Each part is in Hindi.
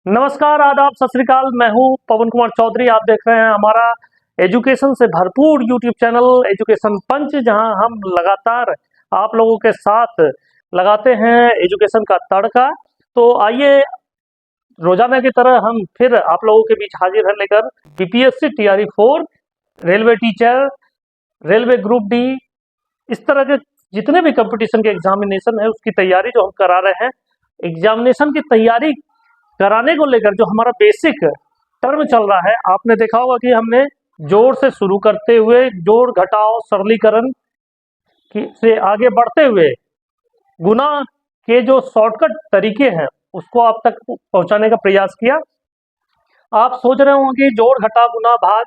नमस्कार, आदाब, सत श्री अकाल। मैं हूं पवन कुमार चौधरी। आप देख रहे हैं हमारा एजुकेशन से भरपूर यूट्यूब चैनल एजुकेशन पंच, जहां हम लगातार आप लोगों के साथ लगाते हैं एजुकेशन का तड़का। तो आइए, रोजाना की तरह हम फिर आप लोगों के बीच हाजिर है लेकर BPSC TRE 4, railway teacher, railway group D, इस तरह के जितने भी कंपटीशन के एग्जामिनेशन है उसकी तैयारी जो हम करा रहे हैं। एग्जामिनेशन की तैयारी कराने को लेकर जो हमारा बेसिक टर्म चल रहा है, आपने देखा होगा कि हमने जोड़ से शुरू करते हुए जोड़ घटाव सरलीकरण से आगे बढ़ते हुए गुना के जो शॉर्टकट तरीके हैं उसको आप तक पहुंचाने का प्रयास किया। आप सोच रहे होंगे कि जोड़ घटाव गुना भाग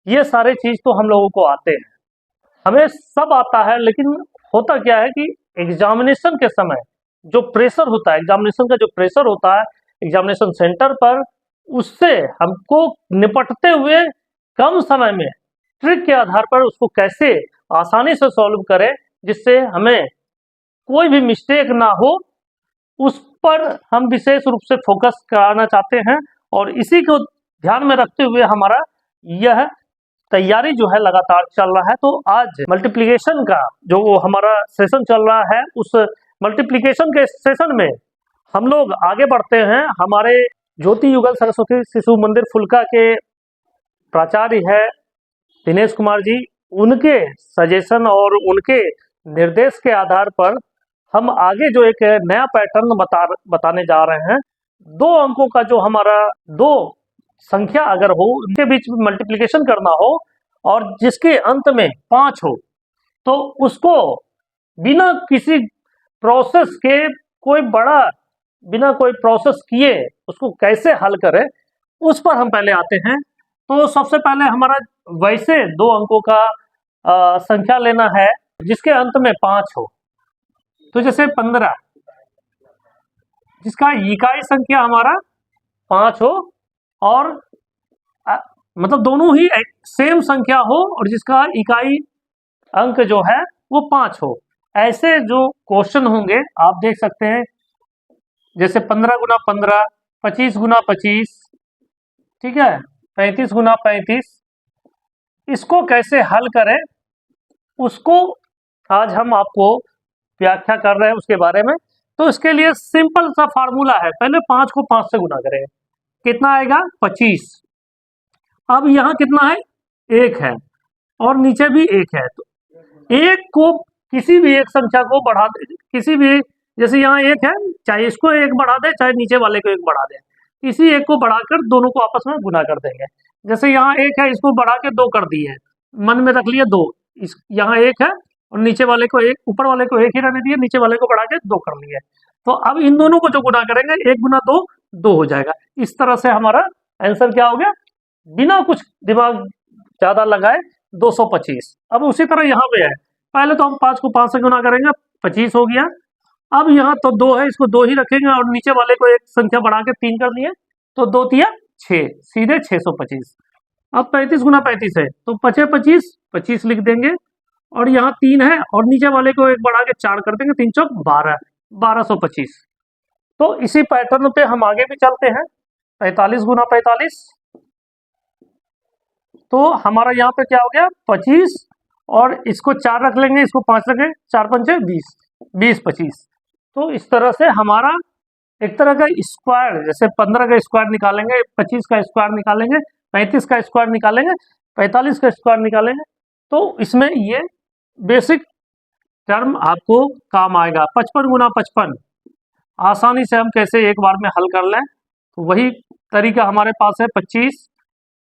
ये सारे चीज तो हम लोगों को आते हैं, हमें सब आता है, लेकिन होता क्या है कि एग्जामिनेशन के समय जो प्रेशर होता है, एग्जामिनेशन का जो प्रेशर होता है एग्जामिनेशन सेंटर पर, उससे हमको निपटते हुए कम समय में ट्रिक के आधार पर उसको कैसे आसानी से सॉल्व करें जिससे हमें कोई भी मिस्टेक ना हो, उस पर हम विशेष रूप से फोकस कराना चाहते हैं। और इसी को ध्यान में रखते हुए हमारा यह तैयारी जो है लगातार चल रहा है। तो आज मल्टीप्लिकेशन का जो हमारा सेशन चल रहा है, उस मल्टीप्लिकेशन के सेशन में हम लोग आगे बढ़ते हैं। हमारे ज्योति युगल सरस्वती शिशु मंदिर फुल्का के प्राचार्य है दिनेश कुमार जी, उनके सजेशन और उनके निर्देश के आधार पर हम आगे जो एक नया पैटर्न बताने जा रहे हैं। 2 अंकों का जो हमारा 2 संख्या अगर हो, उनके बीच में मल्टीप्लिकेशन करना हो और जिसके अंत में 5 हो, तो उसको बिना किसी प्रोसेस के, बिना कोई प्रोसेस किए उसको कैसे हल करें, उस पर हम पहले आते हैं। तो सबसे पहले हमारा वैसे 2 अंकों का संख्या लेना है जिसके अंत में 5 हो। तो जैसे 15, जिसका इकाई संख्या हमारा 5 हो और मतलब दोनों ही सेम संख्या हो और जिसका इकाई अंक जो है वो 5 हो। ऐसे जो क्वेश्चन होंगे आप देख सकते हैं, जैसे 15 गुना 15, 25 गुना 25, ठीक है, 35 गुना 35, इसको कैसे हल करें उसको आज हम आपको व्याख्या कर रहे हैं उसके बारे में। तो इसके लिए सिंपल सा फार्मूला है, पहले 5 को 5 से गुना करेंगे, कितना आएगा 25। अब यहाँ कितना है, 1 है और नीचे भी 1 है, तो 1 को किसी भी एक संख्या को बढ़ा दे, किसी भी, जैसे यहाँ 1 है, चाहे इसको 1 बढ़ा दे चाहे नीचे वाले को 1 बढ़ा दे, इसी 1 को बढ़ाकर दोनों को आपस में गुना कर देंगे। जैसे यहाँ 1 है, इसको बढ़ा के 2 कर दिए, मन में रख लिए 2, इस यहाँ 1 है और नीचे वाले को 1, ऊपर वाले को 1 ही रहने दिए, नीचे वाले को बढ़ा के 2 कर लिए। तो अब इन दोनों को जो गुना करेंगे, 1 गुना 2 2 हो जाएगा। इस तरह से हमारा आंसर क्या हो गया, बिना कुछ दिमाग ज्यादा लगाए 225। अब उसी तरह यहाँ पे है, पहले तो हम 5 को 5 से गुना करेंगे, 25 हो गया। अब यहाँ तो 2 है, इसको 2 ही रखेंगे और नीचे वाले को एक संख्या बढ़ा के 3 कर दिए, तो 2 तिया 6, सीधे 625। अब 35 गुना 35 है, तो 5 25, 25 लिख देंगे और यहाँ 3 है और नीचे वाले को 1 बढ़ा के 4 कर देंगे, 3 चौक 12, 1225। तो इसी पैटर्न पे हम आगे भी चलते हैं, 45 गुना 45, तो हमारा यहाँ पे क्या हो गया 25, और इसको 4 रख लेंगे, इसको 5 रखें, 4 पंचे 20, 20 25। तो इस तरह से हमारा एक तरह का स्क्वायर, जैसे 15 का स्क्वायर निकालेंगे, 25 का स्क्वायर निकालेंगे, 35 का स्क्वायर निकालेंगे, 45 का स्क्वायर निकालेंगे, तो इसमें ये बेसिक टर्म आपको काम आएगा। 55 गुना 55 आसानी से हम कैसे एक बार में हल कर लें, तो वही तरीका हमारे पास है। 25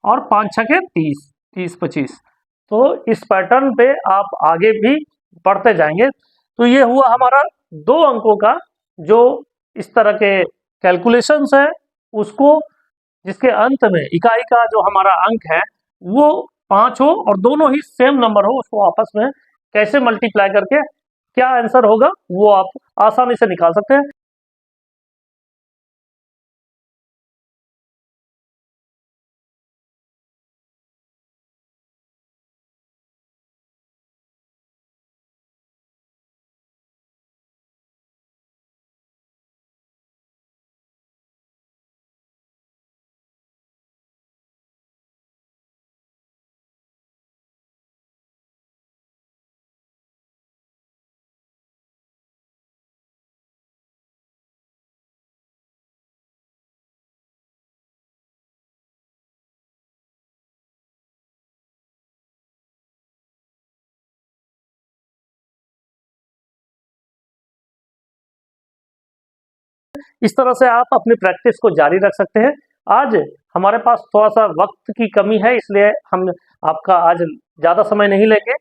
और 5 छके 30, 30 25। तो इस पैटर्न पे आप आगे भी बढ़ते जाएंगे। तो ये हुआ हमारा 2 अंकों का जो इस तरह के कैलकुलेशंस है, उसको जिसके अंत में इकाई का जो हमारा अंक है वो 5 हो और दोनों ही सेम नंबर हो, उसको आपस में कैसे मल्टीप्लाई करके क्या आंसर होगा वो आप आसानी से निकाल सकते हैं। इस तरह से आप अपनी प्रैक्टिस को जारी रख सकते हैं। आज हमारे पास थोड़ा सा वक्त की कमी है, इसलिए हम आपका आज ज़्यादा समय नहीं लेंगे।